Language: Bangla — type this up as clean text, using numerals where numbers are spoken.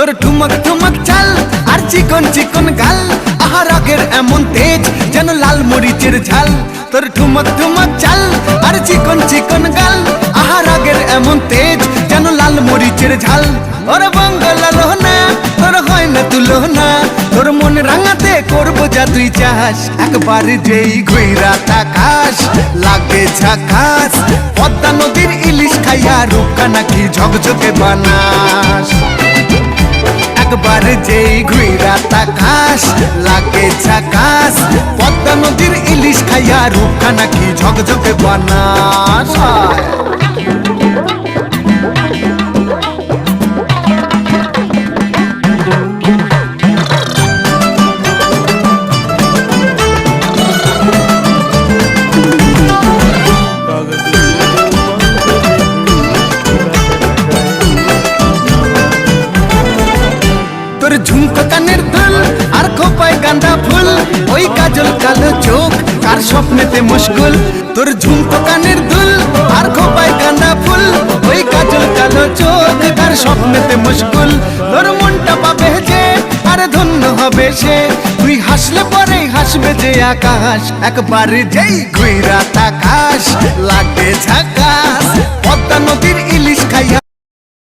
তোর ঠুমক ঠুমক চাল আর চিকন চিকন গাল, আহা রাগের এমন তেজ যেন লাল মরিচের ঝাল। তোর ঠুমক ঠুমক চাল আর চিকন চিকন গাল, আহা রাগের এমন তেজ যেন লাল মরিচের ঝাল। ওরে বঙ্গলা লোহনা তোর হয় না তুলনা, তোর মন রাঙাতে করবো যা তুই চাস। একবার যেই ঘুইরা তাকাস লাগে ঝাকাস, পদ্মা নদীর ইলিশ খাইয়া রূপকা নাকি ঝকঝকে বানাস। একবার যেই ঘুইরা তাকাস লাগে ঝাকাস, পদ্মা নদীর ইলিশ খাইয়া রূপকা নাকি ঝকঝকে বানাস। তোর ঝুমকো কানের দুল আর খোপায় গাঁদা ফুল, ওই কাজল কালো চোখ কার স্বপ্নেতে মুশকুল। তোর ঝুমকো কানের দুল আর খোপায় গাঁদা ফুল, ওই কাজল কালো চোখ কার স্বপ্নেতে মুশকুল। তোর মনটা পাবে যে আর ধন্য হবে সে, তুই হাসলে পরেই হাসবে যে আকাশ। একবার যেই ঘুইরা তাকাস লাগে ঝাকাস, পদ্মা নদীর ইলিশ খাইয়া